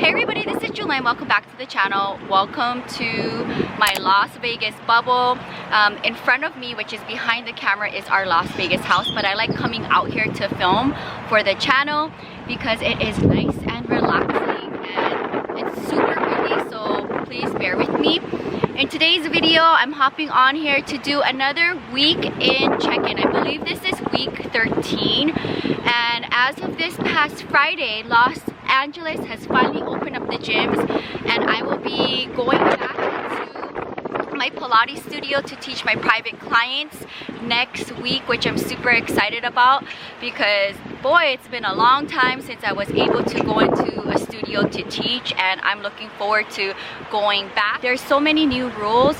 Hey everybody, this is Jewelyn. Welcome back to the channel. Welcome to my Las Vegas bubble. In front of me, which is behind the camera, is our Las Vegas house, but I like coming out here to film for the channel because it is nice and relaxing and it's super pretty, so please bear with me. In today's video, I'm hopping on here to do another week in check-in. I believe this is week 13, and as of this past Friday, Los Angeles has finally opened up the gyms, and I will be going back to my Pilates studio to teach my private clients next week, which I'm super excited about because boy, it's been a long time since I was able to go into a studio to teach, and I'm looking forward to going back. There's so many new rules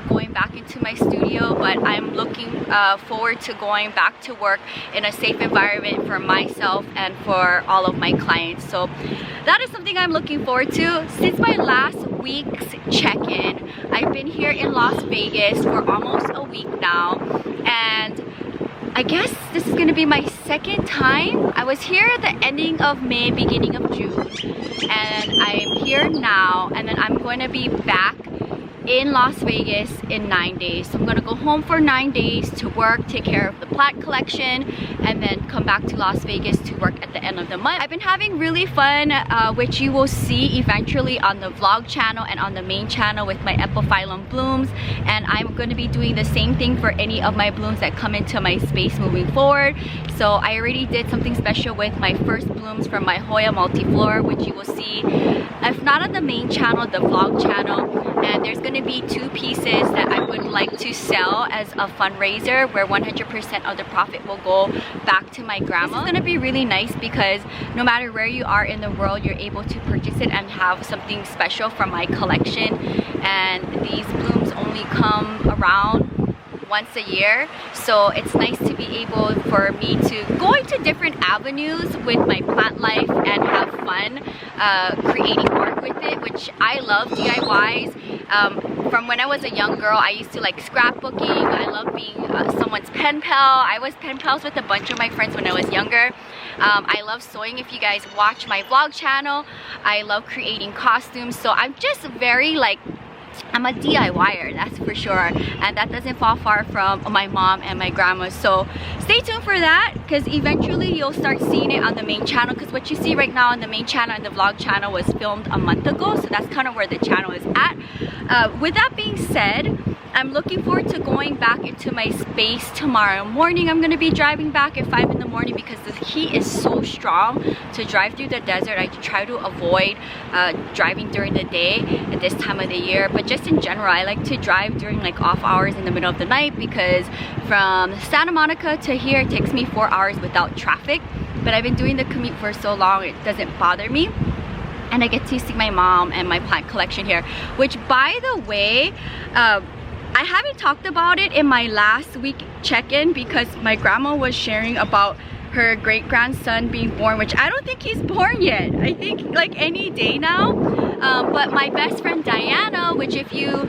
going back into my studio, but I'm looking forward to going back to work in a safe environment for myself and for all of my clients. So that is something I'm looking forward to. Since my last week's check-in, I've been here in Las Vegas for almost a week now, and I guess this is gonna be my second time. I was here at the ending of May, beginning of June, and I'm here now, and then I'm going to be back in Las Vegas in 9 days. So I'm gonna go home for 9 days to work, take care of the plant collection, and then come back to Las Vegas to work at the end of the month. I've been having really fun, which you will see eventually on the vlog channel and on the main channel with my epiphyllum blooms, and I'm going to be doing the same thing for any of my blooms that come into my space moving forward. So I already did something special with my first blooms from my Hoya multiflora, which you will see, if not on the main channel, the vlog channel. And there's going to be 2 pieces that I would like to sell as a fundraiser, where 100% of the profit will go back to my grandma. This is going to be really nice because no matter where you are in the world, you're able to purchase it and have something special from my collection. And these blooms only come around once a year, so it's nice to be able for me to go into different avenues with my plant life and have fun creating art with it, which I love DIYs. From when I was a young girl, I used to like scrapbooking. I love being someone's pen pal. I was pen pals with a bunch of my friends when I was younger. I love sewing. If you guys watch my vlog channel, I love creating costumes. So I'm just very like, I'm a DIYer, that's for sure, and that doesn't fall far from my mom and my grandma. So stay tuned for that, because eventually you'll start seeing it on the main channel, because what you see right now on the main channel and the vlog channel was filmed a month ago, so that's kind of where the channel is at. With that being said, I'm looking forward to going back into my space tomorrow morning. I'm going to be driving back at 5 in the morning because the heat is so strong to drive through the desert. I try to avoid driving during the day at this time of the year, but just in general, I like to drive during like off hours in the middle of the night, because from Santa Monica to here it takes me 4 hours without traffic. But I've been doing the commute for so long, it doesn't bother me. And I get to see my mom and my plant collection here, which by the way, I haven't talked about it in my last week check-in because my grandma was sharing about her great-grandson being born, which I don't think he's born yet. I think like any day now. But my best friend Diana, which if you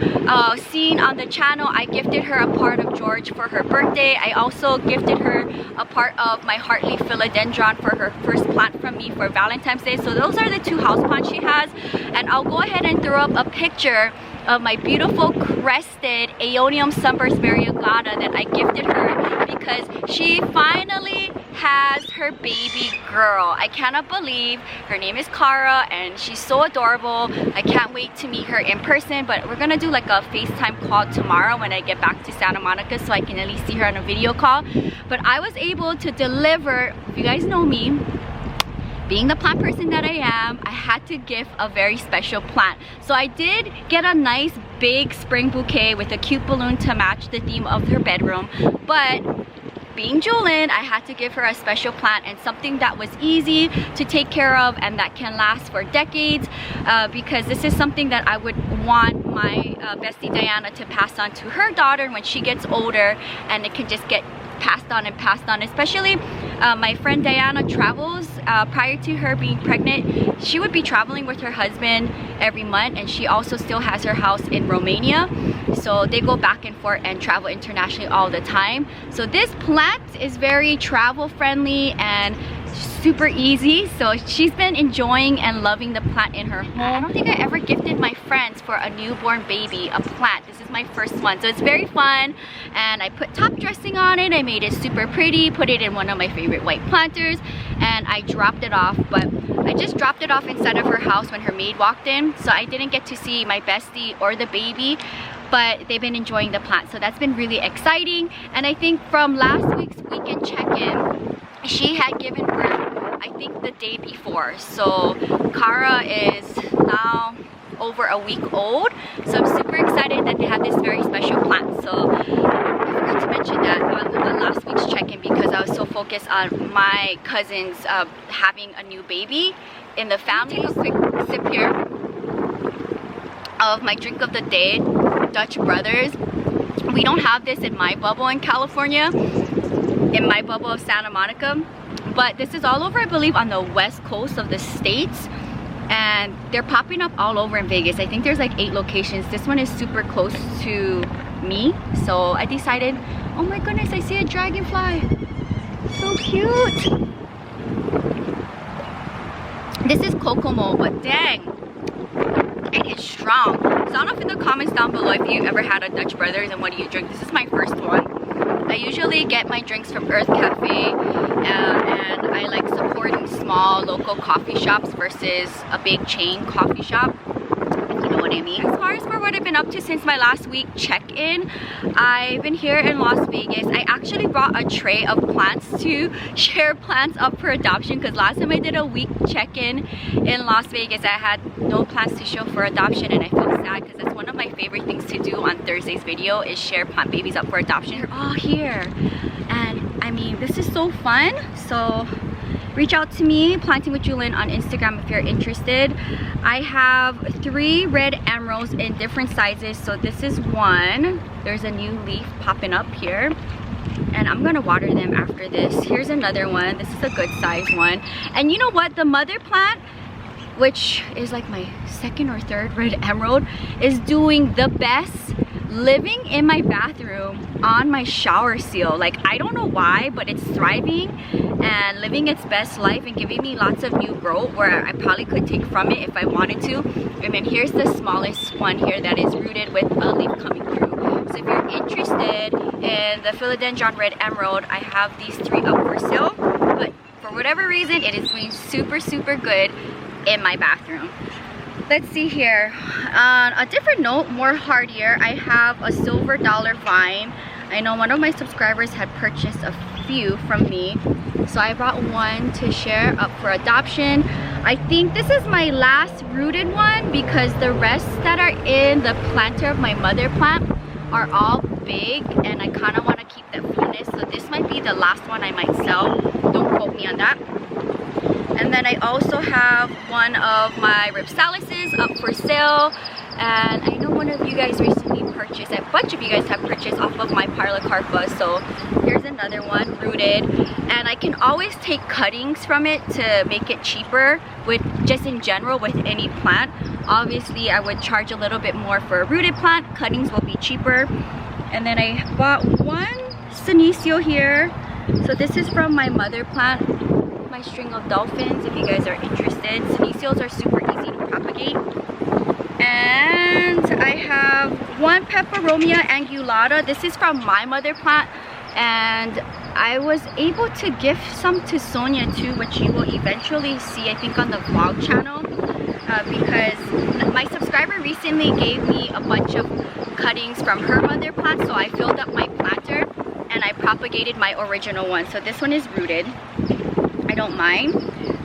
seen on the channel, I gifted her a part of George for her birthday. I also gifted her a part of my heartleaf philodendron for her first plant from me for Valentine's Day. So those are the 2 houseplants she has, and I'll go ahead and throw up a picture of my beautiful crested Aeonium sunburst variegata that I gifted her because she finally has her baby girl. I cannot believe her name is Cara, and she's so adorable. I can't wait to meet her in person, but we're gonna do like a FaceTime call tomorrow when I get back to Santa Monica so I can at least see her on a video call. But I was able to deliver, if you guys know me, being the plant person that I am, I had to gift a very special plant. So I did get a nice big spring bouquet with a cute balloon to match the theme of her bedroom, but being Jewelyn, I had to give her a special plant and something that was easy to take care of and that can last for decades, because this is something that I would want my bestie Diana to pass on to her daughter when she gets older, and it can just get passed on and passed on. Especially my friend Diana travels. Prior to her being pregnant, she would be traveling with her husband every month, and she also still has her house in Romania, so they go back and forth and travel internationally all the time. So this plant is very travel friendly, and super easy. So she's been enjoying and loving the plant in her home. I don't think I ever gifted my friends for a newborn baby a plant. This is my first one, so it's very fun. And I put top dressing on it. I made it super pretty, put it in one of my favorite white planters, and I dropped it off. But I just dropped it off inside of her house when her maid walked in, so I didn't get to see my bestie or the baby, but they've been enjoying the plant, so that's been really exciting. And I think from last week's weekend check-in, she had given birth, I think the day before. So Kara is now over a week old, so I'm super excited that they have this very special plant. So I forgot to mention that on last week's check-in because I was so focused on my cousins having a new baby in the family. Take a quick sip here of my drink of the day, Dutch Brothers. We don't have this in my bubble in California, in my bubble of Santa Monica, but this is all over, I believe, on the west coast of the states, and they're popping up all over in Vegas. I think there's like 8 locations. This one is super close to me, so I decided, oh my goodness, I see a dragonfly, so cute. This is Kokomo, but dang, it is strong. Sound off in the comments down below if you've ever had a Dutch Brothers and what do you drink. This is my first one. I usually get my drinks from Earth Cafe, and I like supporting small local coffee shops versus a big chain coffee shop, if you know what I mean. As far as for what I've been up to since my last week check-in, I've been here in Las Vegas. I actually brought a tray of plants to share plants up for adoption, because last time I did a week check-in in Las Vegas, I had no plants to show for adoption, and I felt sad because that's one of my favorite things to do on Thursday's video is share plant babies up for adoption. They're all here, and I mean, this is so fun. So reach out to me, Planting with Jewelyn, on Instagram if you're interested. I have 3 red emeralds in different sizes. So this is one. There's a new leaf popping up here, and I'm gonna water them after this. Here's another one. This is a good size one. And you know what? The mother plant, which is like my 2nd or 3rd red emerald, is doing the best living in my bathroom on my shower seal. Like, I don't know why, but it's thriving and living its best life and giving me lots of new growth where I probably could take from it if I wanted to. And then here's the smallest one here that is rooted with a leaf coming through. So if you're interested in the philodendron red emerald, I have these 3 up for sale, but for whatever reason it is doing super good in my bathroom. Let's see here. On a different note, more hardier, I have a silver dollar vine. I know one of my subscribers had purchased a few from me, so I brought one to share up for adoption. I think this is my last rooted one because the rest that are in the planter of my mother plant are all big, and I kind of want to keep them fullness, so this might be the last one I might sell. Don't quote me on that. And then I also have one of my ripsalises up for sale, and I know one of you guys recently purchased, a bunch of you guys have purchased off of my Parlocarpa, so here's another one rooted. And I can always take cuttings from it to make it cheaper, with just in general with any plant. Obviously I would charge a little bit more for a rooted plant, cuttings will be cheaper. And then I bought one senecio here, so this is from my mother plant, my string of dolphins, if you guys are interested. Senecios are super easy to propagate. And I have one peperomia angulata. This is from my mother plant, and I was able to gift some to Sonia too, which you will eventually see, I think, on the vlog channel, because my subscriber recently gave me a bunch of cuttings from her mother plant, so I filled up my planter and I propagated my original one. So this one is rooted. I don't mind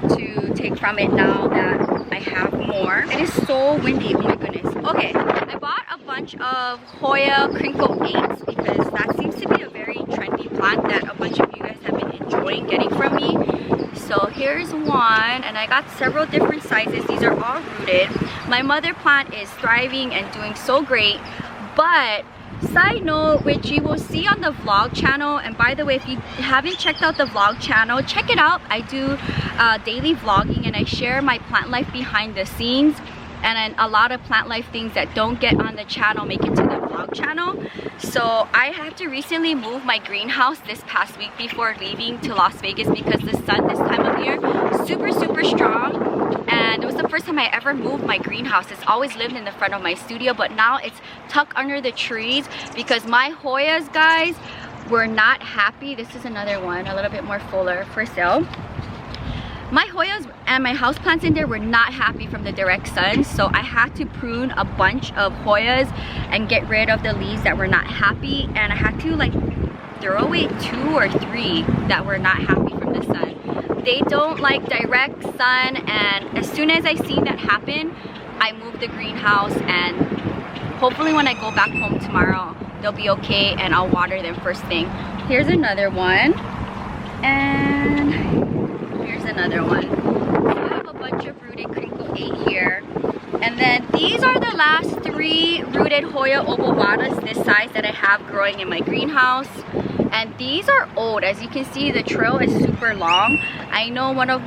to take from it now that I have more. It is so windy, oh my goodness. Okay, I bought a bunch of Hoya Crinkle 8s because that seems to be a very trendy plant that a bunch of you guys have been enjoying getting from me. So here's one, and I got several different sizes. These are all rooted. My mother plant is thriving and doing so great, but side note, which you will see on the vlog channel, and by the way, if you haven't checked out the vlog channel, check it out. I do daily vlogging, and I share my plant life behind the scenes, and then a lot of plant life things that don't get on the channel make it to the vlog vlog channel. So I had to recently move my greenhouse this past week before leaving to Las Vegas because the sun this time of year is super strong, and it was the first time I ever moved my greenhouse. It's always lived in the front of my studio, but now it's tucked under the trees because my Hoyas, guys, were not happy. This is another one, a little bit more fuller, for sale. My Hoyas and my houseplants in there were not happy from the direct sun, so I had to prune a bunch of Hoyas and get rid of the leaves that were not happy, and I had to like throw away 2 or 3 that were not happy from the sun. They don't like direct sun, and as soon as I seen that happen, I moved the greenhouse, and hopefully when I go back home tomorrow, they'll be okay and I'll water them first thing. Here's another one, and here's another one. So I have a bunch of rooted crinkle 8 here. And then these are the last 3 rooted Hoya obovadas this size that I have growing in my greenhouse. And these are old. As you can see, the trail is super long. I know one of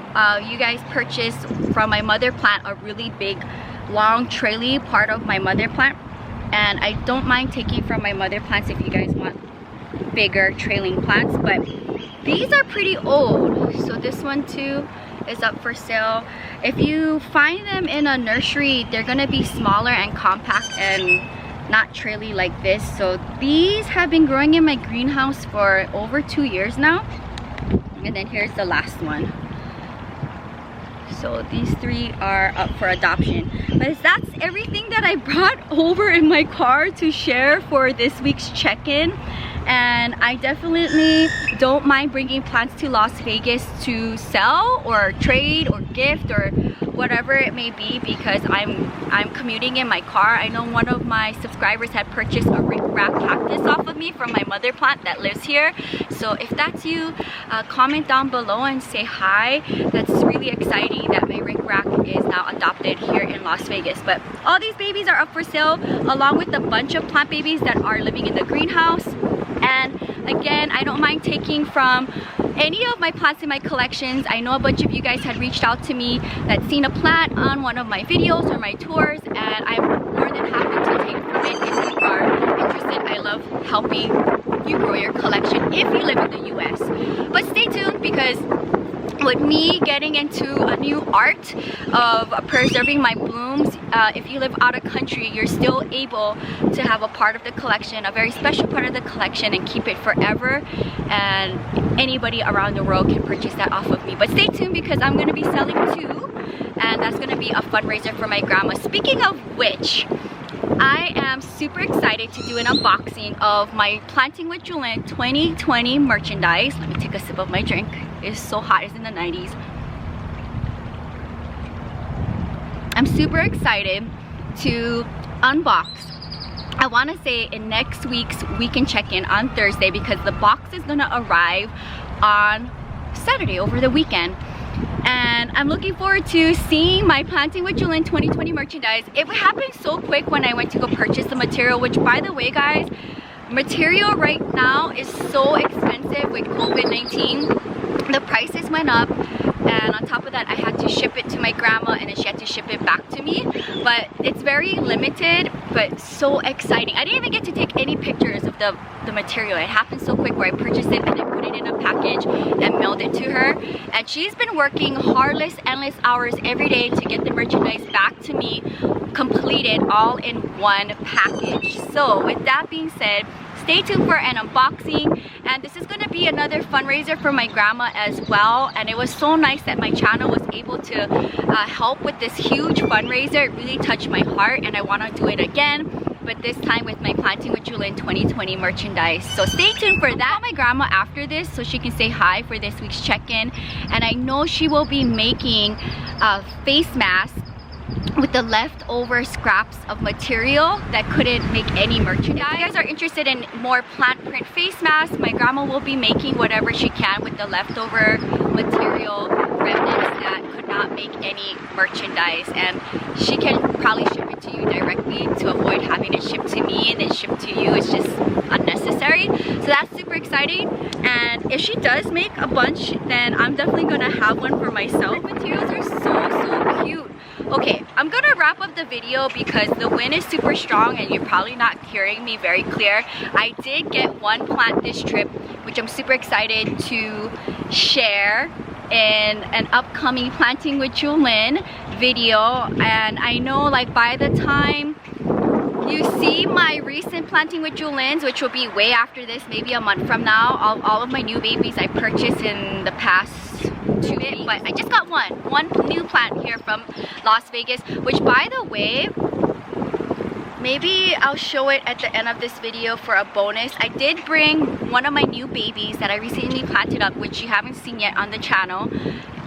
you guys purchased from my mother plant a really big, long traily part of my mother plant. And I don't mind taking from my mother plants if you guys want bigger trailing plants, but these are pretty old. So this one too is up for sale. If you find them in a nursery, they're gonna be smaller and compact and not traily like this. So these have been growing in my greenhouse for over 2 years now. And then here's the last one. So these 3 are up for adoption. But that's everything that I brought over in my car to share for this week's check-in. And I definitely don't mind bringing plants to Las Vegas to sell or trade or gift or whatever it may be, because I'm commuting in my car. I know one of my subscribers had purchased a rickrack cactus off of me from my mother plant that lives here. So if that's you, comment down below and say hi. That's really exciting that my rickrack is now adopted here in Las Vegas. But all these babies are up for sale, along with a bunch of plant babies that are living in the greenhouse. And again, I don't mind taking from any of my plants in my collections. I know a bunch of you guys had reached out to me that seen a plant on one of my videos or my tours, and I'm more than happy to take from it if you are interested. I love helping you grow your collection if you live in the US. But stay tuned, because with me getting into a new art of preserving my blooms, if you live out of country, you're still able to have a part of the collection, a very special part of the collection, and keep it forever, and anybody around the world can purchase that off of me. But stay tuned, because I'm going to be selling 2, and that's going to be a fundraiser for my grandma. Speaking of which, I am super excited to do an unboxing of my Planting with Jewelyn 2020 merchandise. Let me take a sip of my drink. It's so hot, it's in the 90s. I'm super excited to unbox. I want to say in next week's weekend check-in on Thursday, because the box is gonna arrive on Saturday over the weekend. And I'm looking forward to seeing my Planting with Jewelyn 2020 merchandise. It happened so quick when I went to go purchase the material, which, by the way, guys, material right now is so expensive with COVID-19. The prices went up, and on top of that, I had to ship it to my grandma, and then she had to ship it back to me. But it's very limited, but so exciting. I didn't even get to take any pictures of the material. It happened so quick, where I purchased it and then put it in a package and mailed it to her. And she's been working heartless, endless hours every day to get the merchandise back to me, completed all in one package. So with that being said, stay tuned for an unboxing, and this is going to be another fundraiser for my grandma as well. And it was so nice that my channel was able to help with this huge fundraiser. It really touched my heart, and I want to do it again, but this time with my Planting with Jewelyn 2020 merchandise. So stay tuned for that. I'll call my grandma after this so she can say hi for this week's check-in, and I know she will be making a face mask with the leftover scraps of material that couldn't make any merchandise. If you guys are interested in more plant print face masks, my grandma will be making whatever she can with the leftover material remnants that could not make any merchandise, and she can probably ship it to you directly to avoid having it shipped to me and then shipped to you. It's just unnecessary. So that's super exciting, and if she does make a bunch, then I'm definitely gonna have one for myself. Materials are so cute. Okay, I'm gonna wrap up the video because the wind is super strong and you're probably not hearing me very clear. I did get one plant this trip, which I'm super excited to share in an upcoming Planting with Jewelyn video. And I know like by the time you see my recent Planting with Jewelyns, which will be way after this, maybe a month from now, all of my new babies I purchased in the past 2 weeks. But I just got one new plant here from Las Vegas, which by the way, maybe I'll show it at the end of this video for a bonus. I did bring one of my new babies that I recently planted up, which you haven't seen yet on the channel.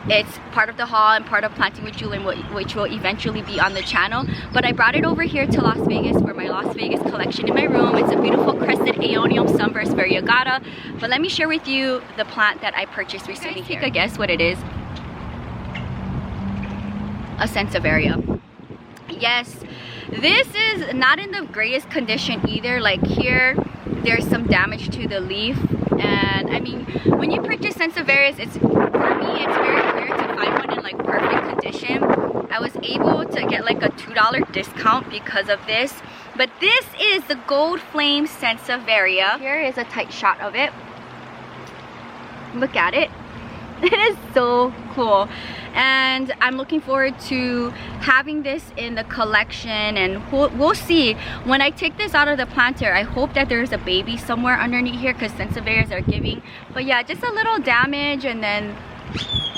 It's part of the haul and part of Planting with Jewelyn, which will eventually be on the channel. But I brought it over here to Las Vegas for my Las Vegas collection in my room. It's a beautiful crested aeonium sunburst variegata. But let me share with you the plant that I purchased recently. Take a guess what it is. A Sansevieria. Yes, this is not in the greatest condition either. Like here, there's some damage to the leaf. And I mean, when you purchase Sansevierias, for me, it's very rare to find one in like perfect condition. I was able to get like a $2 discount because of this. But this is the Gold Flame Sansevieria. Here is a tight shot of it. Look at it. It is so cool. And I'm looking forward to having this in the collection, and we'll see. When I take this out of the planter, I hope that there's a baby somewhere underneath here because Sansevierias are giving. But yeah, just a little damage, and then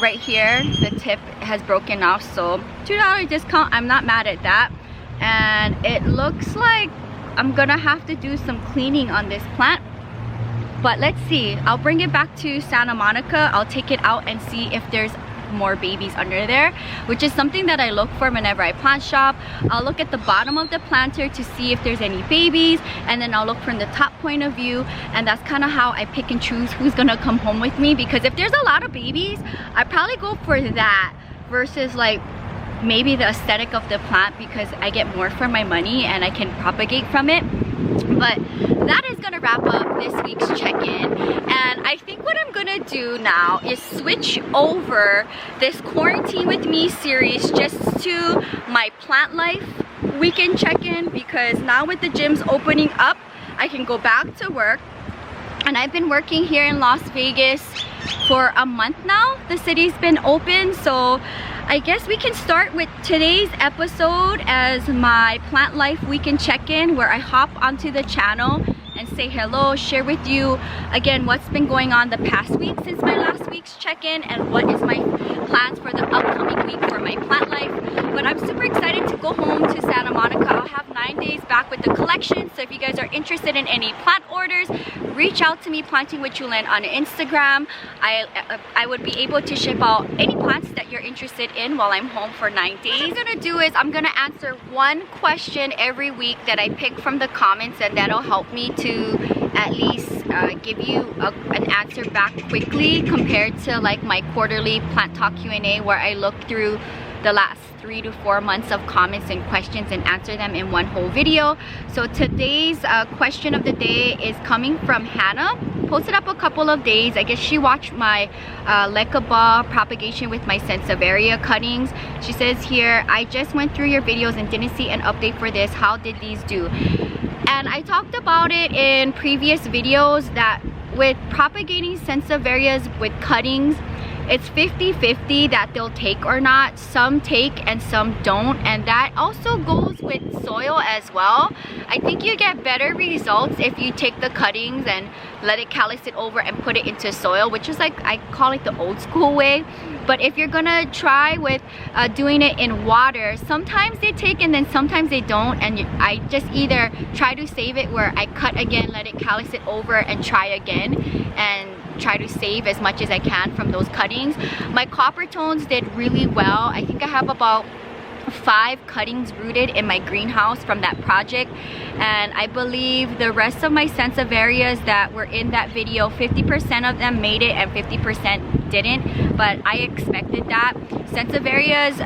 right here, the tip has broken off. So $2 discount, I'm not mad at that. And it looks like I'm gonna have to do some cleaning on this plant. But let's see. I'll bring it back to Santa Monica. I'll take it out and see if there's more babies under there, which is something that I look for whenever I plant shop. I'll look at the bottom of the planter to see if there's any babies, and then I'll look from the top point of view, and that's kind of how I pick and choose who's gonna come home with me. Because if there's a lot of babies, I probably go for that versus like maybe the aesthetic of the plant, because I get more for my money and I can propagate from it. But that is gonna wrap up this week's check-in, and I think what I'm gonna do now is switch over this Quarantine with Me series just to my plant life weekend check-in, because now with the gyms opening up, I can go back to work. And I've been working here in Las Vegas for a month now. The city's been open, so I guess we can start with today's episode as my plant life weekend check-in, where I hop onto the channel and say hello, share with you again what's been going on the past week since my last week's check-in, and what is my plans for the upcoming week for my plant life. But I'm super excited to go home to Santa Monica. I'll have 9 days back with the collection, so if you guys are interested in any plant orders, reach out to me, Planting with Jewelyn, on Instagram. I would be able to ship out any plants that you're interested in while I'm home for 9 days. What I'm gonna do is I'm gonna answer one question every week that I pick from the comments, and that'll help me to at least give you an answer back quickly compared to like my quarterly Plant Talk Q&A, where I look through the last 3 to 4 months of comments and questions and answer them in one whole video. So today's question of the day is coming from Hannah. Posted up a couple of days. I guess she watched my Lekaba propagation with my Sansevieria cuttings. She says here, I just went through your videos and didn't see an update for this. How did these do? And I talked about it in previous videos that with propagating Sansevierias with cuttings, it's 50-50 that they'll take or not. Some take and some don't, and that also goes with soil as well. I think you get better results if you take the cuttings and let it callus it over and put it into soil, which is like, I call it the old school way. But if you're gonna try with doing it in water, sometimes they take and then sometimes they don't, and I just either try to save it where I cut again, let it callus it over, and try again, and try to save as much as I can from those cuttings. My copper tones did really well. I think I have about 5 cuttings rooted in my greenhouse from that project, and I believe the rest of my Sansevierias that were in that video, 50% of them made it and 50% didn't, but I expected that. Sansevierias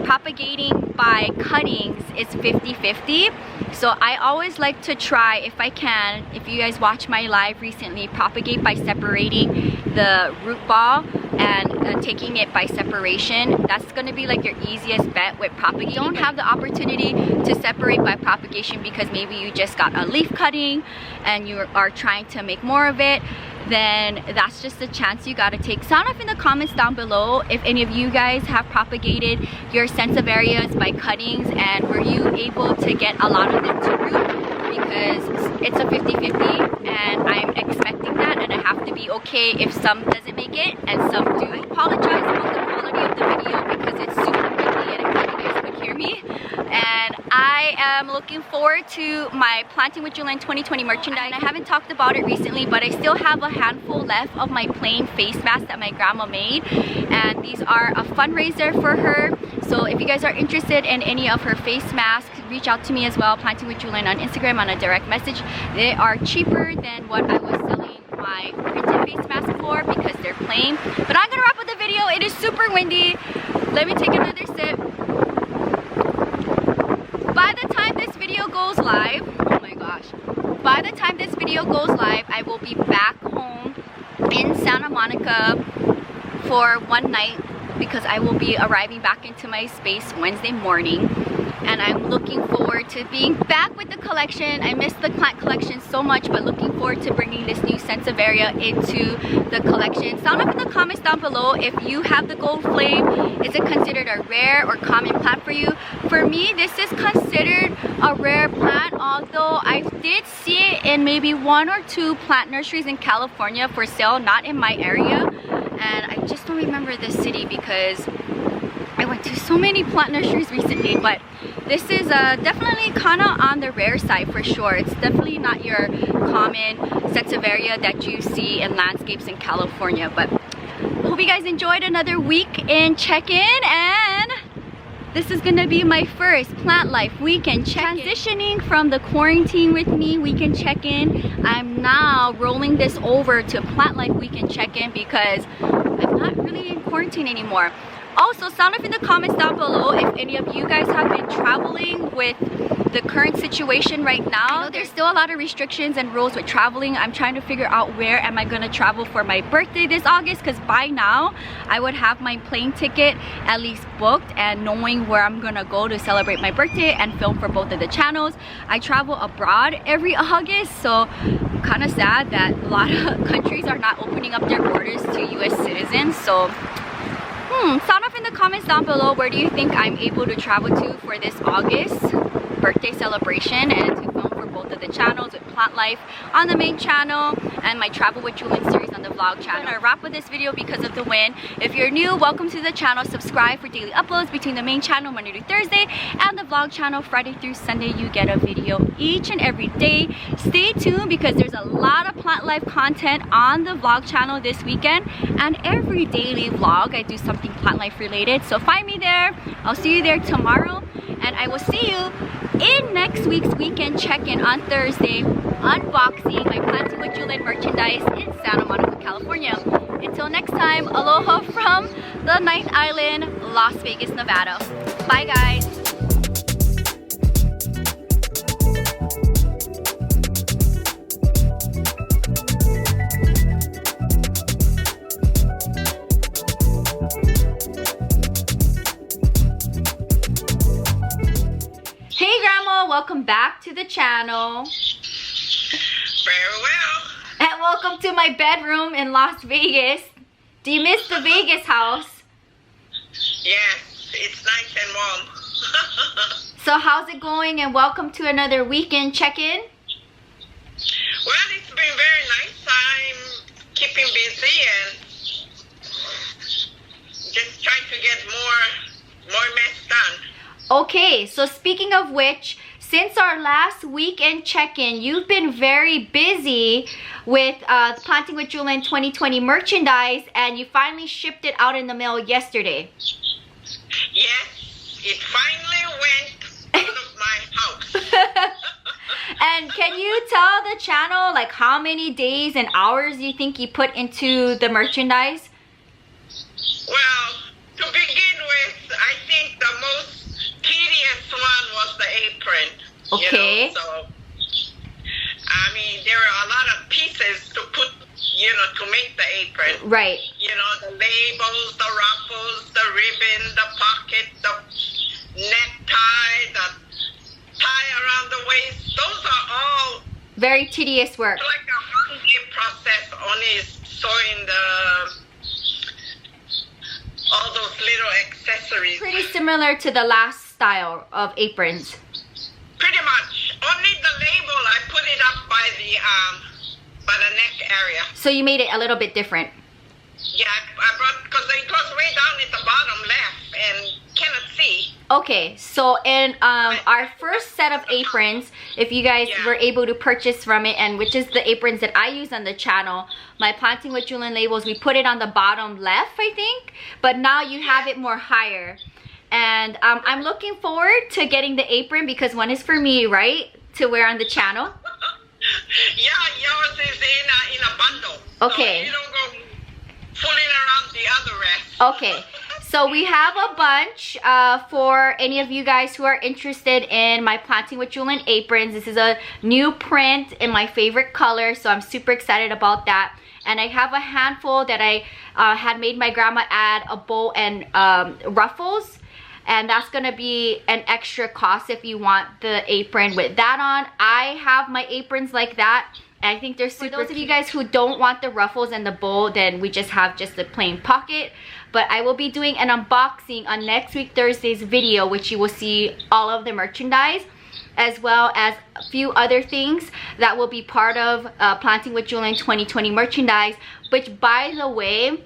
propagating by cuttings is 50-50. So I always like to try, if I can, if you guys watch my live recently, propagate by separating the root ball and taking it by separation. That's going to be like your easiest bet with propagation. You don't have the opportunity to separate by propagation because maybe you just got a leaf cutting and you are trying to make more of it, then that's just a chance you got to take. Sound off in the comments down below if any of you guys have propagated your sansevieras by cuttings, and were you able to get a lot of them to root, because it's a 50-50 and I'm expecting that, and I have to be okay if some doesn't make it and some do. I apologize about the quality of the video because it's super windy and I thought you guys could hear me. And I am looking forward to my Planting with Jewelyn 2020 merchandise. And I haven't talked about it recently, but I still have a handful left of my plain face mask that my grandma made, and these are a fundraiser for her. So if you guys are interested in any of her face masks, reach out to me as well, Planting with Jewelyn on Instagram, on a direct message. They are cheaper than what I was selling my printed face mask for because they're plain. But I'm gonna wrap up the video. It is super windy. Let me take another sip. By the time this video goes live, oh my gosh, by the time this video goes live, I will be back home in Santa Monica for one night because I will be arriving back into my space Wednesday morning. And I'm looking forward to being back with the collection. I missed the plant collection so much, but looking forward to bringing this new sansevieria into the collection. Sound off in the comments down below if you have the gold flame. Is it considered a rare or common plant for you? For me, this is considered a rare plant, although I did see it in maybe 1 or 2 plant nurseries in California for sale, not in my area. And I just don't remember the city because I went to so many plant nurseries recently, but this is definitely kind of on the rare side for sure. It's definitely not your common sansevieria that you see in landscapes in California. But hope you guys enjoyed another week in check-in, and this is gonna be my first Plant Life weekend check-in. Transitioning from the quarantine with me weekend check-in, I'm now rolling this over to Plant Life weekend check-in because I'm not really in quarantine anymore. Also, sound off in the comments down below if any of you guys have been traveling with the current situation right now. I know there's still a lot of restrictions and rules with traveling. I'm trying to figure out where am I going to travel for my birthday this August, because by now I would have my plane ticket at least booked and knowing where I'm going to go to celebrate my birthday and film for both of the channels. I travel abroad every August, so I'm kind of sad that a lot of countries are not opening up their borders to US citizens. So sound off in the comments down below, where do you think I'm able to travel to for this August birthday celebration and to film for both of the channels, with Plant Life on the main channel and my Travel with Jewelyn series on the vlog channel. I'm gonna wrap with this video because of the wind. If you're new, welcome to the channel. Subscribe for daily uploads between the main channel Monday to Thursday and the vlog channel Friday through Sunday. You get a video each and every day. Stay tuned because there's a lot of Plant Life content on the vlog channel this weekend, and every daily vlog I do something Plant Life related. So find me there. I'll see you there tomorrow, and I will see you in next week's weekend check-in on Thursday, unboxing my Planting with Jewelyn merchandise in Santa Monica, California. Until next time, aloha from the 9th Island, Las Vegas, Nevada. Bye guys. Welcome back to the channel. Very well. And welcome to my bedroom in Las Vegas. Do you miss the Vegas house? Yes, it's nice and warm. So how's it going, and welcome to another weekend check-in? Well, it's been very nice. I'm keeping busy and just trying to get more mess done. Okay, so speaking of which, since our last weekend check-in, you've been very busy with Planting with Jewelyn 2020 merchandise, and you finally shipped it out in the mail yesterday. Yes, it finally went out of my house. And can you tell the channel like how many days and hours you think you put into the merchandise? Well, to begin with, I think the most tedious one was the apron. Okay. You know, so I mean, there are a lot of pieces to put you know, to make the apron. Right. You know, the labels, the ruffles, the ribbon, the pocket, the necktie, the tie around the waist. Those are all very tedious work. like a 1-day process, only sewing all those little accessories. Pretty similar to the last style of aprons. Pretty much. Only the label I put it up by the neck area. So you made it a little bit different. Yeah, I brought, because it goes way down at the bottom left and cannot see. Okay, so in our first set of aprons, if you guys were able to purchase from it, and which is the aprons that I use on the channel, my Planting with Jewelyn labels, we put it on the bottom left, I think, but now you have it more higher. And I'm looking forward to getting the apron because one is for me, right, to wear on the channel. Yeah, yours is in a bundle. Okay. So you don't go fooling around the other rest. Okay. So we have a bunch for any of you guys who are interested in my Planting with Jewelyn aprons. This is a new print in my favorite color, so I'm super excited about that. And I have a handful that I had made my grandma add a bow and ruffles. And that's gonna be an extra cost if you want the apron with that on. I have my aprons like that. I think they're super. For those of you guys who don't want the ruffles and the bow, then we just have just the plain pocket. But I will be doing an unboxing on next week Thursday's video, which you will see all of the merchandise, as well as a few other things that will be part of Planting with Jewelyn 2020 merchandise. Which, by the way,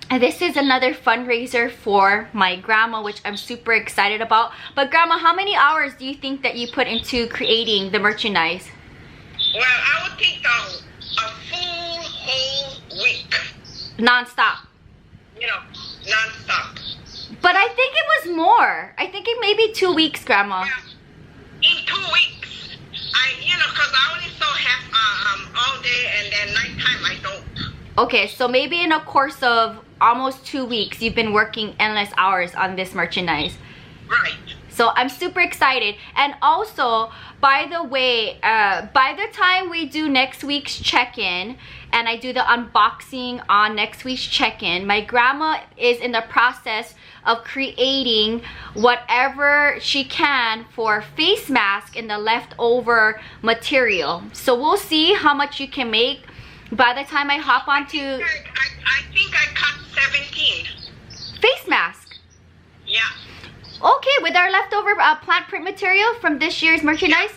this is another fundraiser for my grandma, which I'm super excited about. But grandma, how many hours do you think that you put into creating the merchandise? Well, I would think a full whole week. Non-stop. You know, non-stop. But I think it was more. I think it may be 2 weeks, grandma. Well, in 2 weeks, because I only sew half all day and then nighttime I don't. Okay, so maybe in a course of almost 2 weeks, you've been working endless hours on this merchandise. Right. So I'm super excited. And also, by the way, by the time we do next week's check-in and I do the unboxing on next week's check-in, my grandma is in the process of creating whatever she can for face mask in the leftover material. So we'll see how much you can make by the time I hop onto... I think I cut 17. Face mask? Yeah. Okay, with our leftover plant print material from this year's merchandise?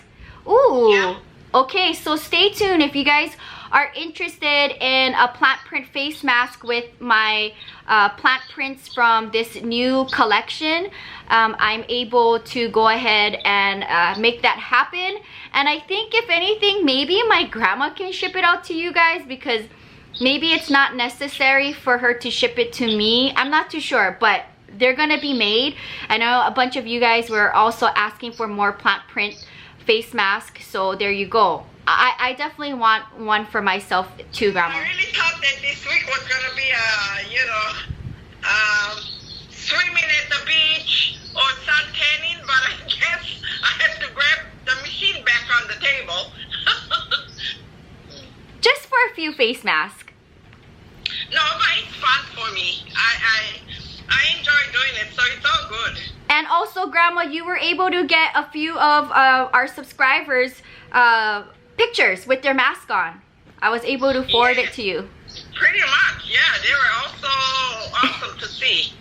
Yeah. Ooh. Yeah. Okay, so stay tuned if you guys are interested in a plant print face mask with my plant prints from this new collection. I'm able to go ahead and make that happen. And I think if anything, maybe my grandma can ship it out to you guys, because maybe it's not necessary for her to ship it to me. I'm not too sure, but they're gonna be made. I know a bunch of you guys were also asking for more plant print face mask, so there you go. I definitely want one for myself too, grandma. I really thought that this week was gonna be swimming at the beach or sun tanning, but I guess I have to grab the machine back on the table. Just for a few face masks. No, but it's fun for me. I enjoy doing it, so it's all good. And also, grandma, you were able to get a few of our subscribers pictures with their mask on. I was able to forward it to you. Pretty much, yeah. They were also awesome to see.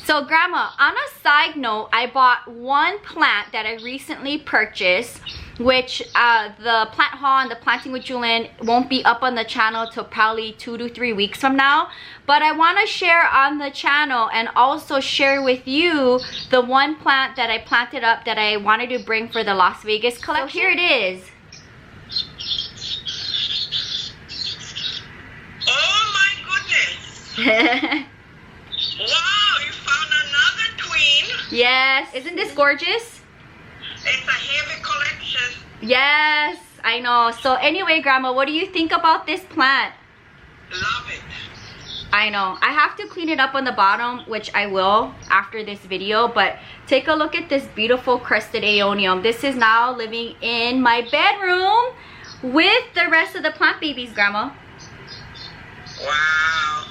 So, grandma, on a side note, I bought one plant that I recently purchased, which the plant haul and the Planting with Jewelyn won't be up on the channel till probably 2 to 3 weeks from now. But I want to share on the channel and also share with you the one plant that I planted up that I wanted to bring for the Las Vegas collection. So here it is. Oh my goodness. Wow, you found another twin. Yes. Isn't this gorgeous? It's a heavy collection. Yes, I know. So anyway, grandma, what do you think about this plant? Love it. I know. I have to clean it up on the bottom, which I will after this video. But take a look at this beautiful crested aeonium. This is now living in my bedroom with the rest of the plant babies, grandma. Wow.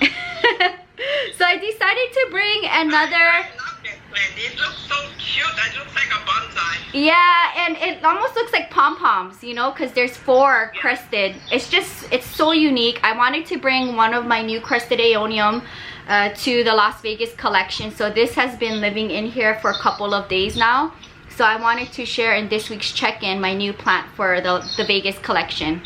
So I decided to bring another. I love this plant. It looks so cute. It looks like a bonsai. Yeah, and it almost looks like pom-poms, you know, because there's 4 crested. It's so unique. I wanted to bring one of my new crested aeonium to the Las Vegas collection. So this has been living in here for a couple of days now. So I wanted to share in this week's check-in my new plant for the Vegas collection.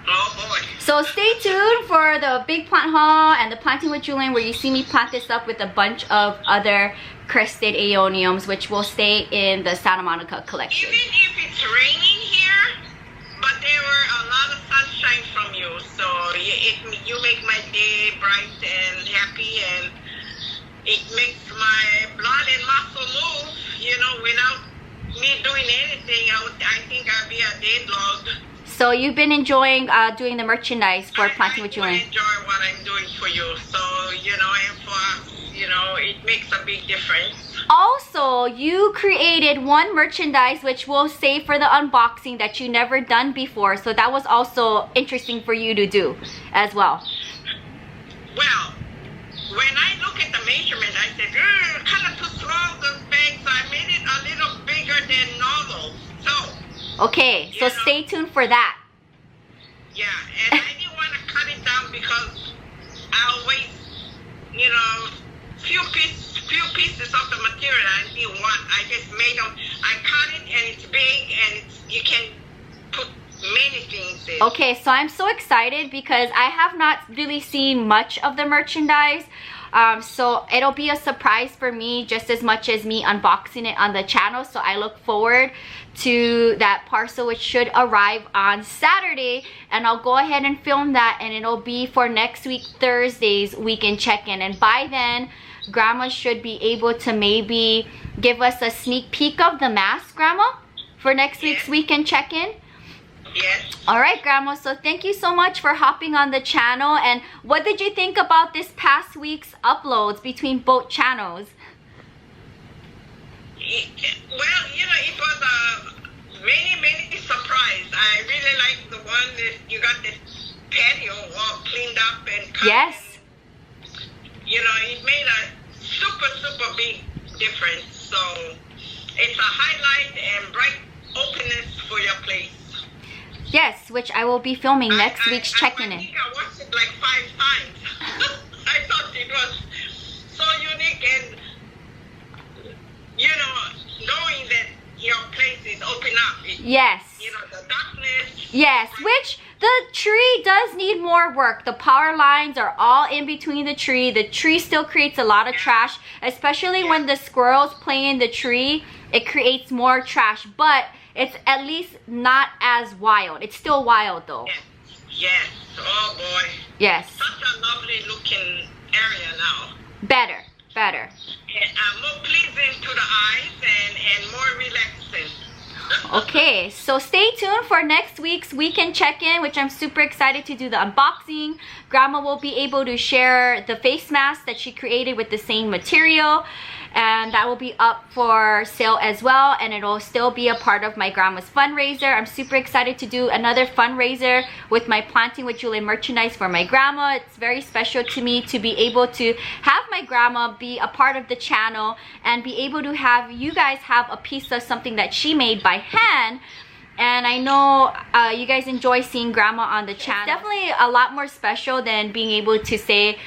Oh boy. So stay tuned for the big plant haul and the planting with Jewelyn, where you see me plant this up with a bunch of other crested aeoniums, which will stay in the Santa Monica collection. Even if it's raining here, but there were a lot of sunshine from you, so you make my day bright and happy, and it makes my blood and muscle move. You know, without me doing anything, I think I'd be a dead log. So you've been enjoying doing the merchandise for planting with Jewelyn. I enjoy what I'm doing for you. So, you know, and for us, you know, it makes a big difference. Also, you created one merchandise which we'll save for the unboxing that you never done before. So that was also interesting for you to do as well. Well, when I look at the measurement, I said, kind of too small, this bag, so I made it a little bigger than normal. So, okay, so stay tuned for that. Yeah, and I didn't want to cut it down because I'll waste, you know, few pieces of the material I didn't want. I just made them. I cut it, and it's big, and you can put many things in. Okay, so I'm so excited because I have not really seen much of the merchandise. So it'll be a surprise for me just as much as me unboxing it on the channel. So I look forward to that parcel, which should arrive on Saturday, and I'll go ahead and film that, and it'll be for next week Thursday's weekend check-in. And by then, Grandma should be able to maybe give us a sneak peek of the mask, Grandma, for next week's weekend check-in. Yes. All right, Grandma, so thank you so much for hopping on the channel. And what did you think about this past week's uploads between both channels? Well, you know, it was a many surprise. I really liked the one that you got the patio all cleaned up and cut. Yes. You know, it made a super big difference. So it's a highlight and bright openness for your place. Yes, which I will be filming next week's check-in. I think I watched it like 5 times. I thought it was so unique, and you know, knowing that your place is open up. Yes. You know, the darkness. Yes, which the tree does need more work. The power lines are all in between the tree. The tree still creates a lot of trash, especially when the squirrels play in the tree. It creates more trash, but it's at least not as wild. It's still wild though. Yes. Oh boy. Yes. Such a lovely looking area now. Better. And more pleasing to the eyes and more relaxing. Okay, so stay tuned for next week's weekend check-in, which I'm super excited to do the unboxing. Grandma will be able to share the face mask that she created with the same material, and that will be up for sale as well, and it'll still be a part of my grandma's fundraiser. I'm super excited to do another fundraiser with my Planting with Jewelyn merchandise for my grandma. It's very special to me to be able to have my grandma be a part of the channel and be able to have you guys have a piece of something that she made by hand. And I know you guys enjoy seeing grandma on the channel. It's definitely a lot more special than being able to say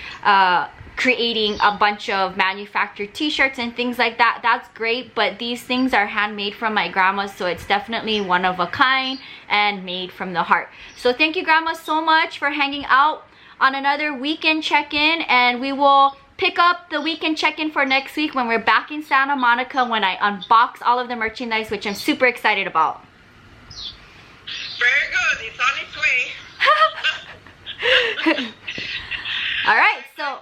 creating a bunch of manufactured t-shirts and things like that. That's great, but these things are handmade from my grandma, so it's definitely one of a kind and made from the heart. So thank you, Grandma, so much for hanging out on another weekend check-in, and we will pick up the weekend check-in for next week when we're back in Santa Monica, when I unbox all of the merchandise, which I'm super excited about. Very good. It's on its way. All right, so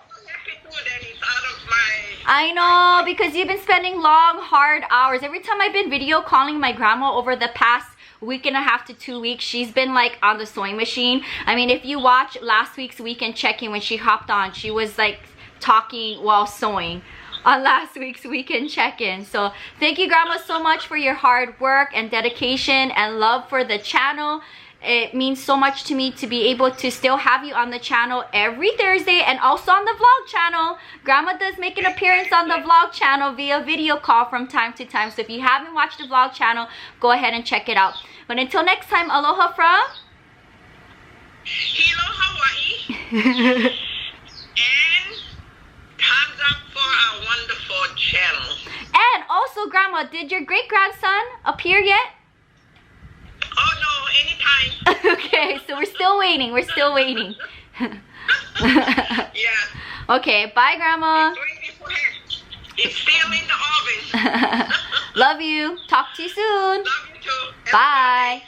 my... I know, because you've been spending long, hard hours. Every time I've been video calling my grandma over the past week and a half to 2 weeks, she's been like on the sewing machine. I mean, if you watch last week's weekend check-in, when she hopped on, she was like talking while sewing on last week's weekend check-in. So thank you, Grandma, so much for your hard work and dedication and love for the channel. It means so much to me to be able to still have you on the channel every Thursday and also on the vlog channel. Grandma does make an appearance on the vlog channel via video call from time to time. So if you haven't watched the vlog channel, go ahead and check it out. But until next time, aloha from Hello, Hawaii. And thumbs up for our wonderful channel. And also, Grandma, did your great-grandson appear yet? Oh no, anytime. Okay, so we're still waiting. We're still waiting. Yeah. Okay, bye, Grandma. It's still in the oven. Love you. Talk to you soon. Love you too. Bye.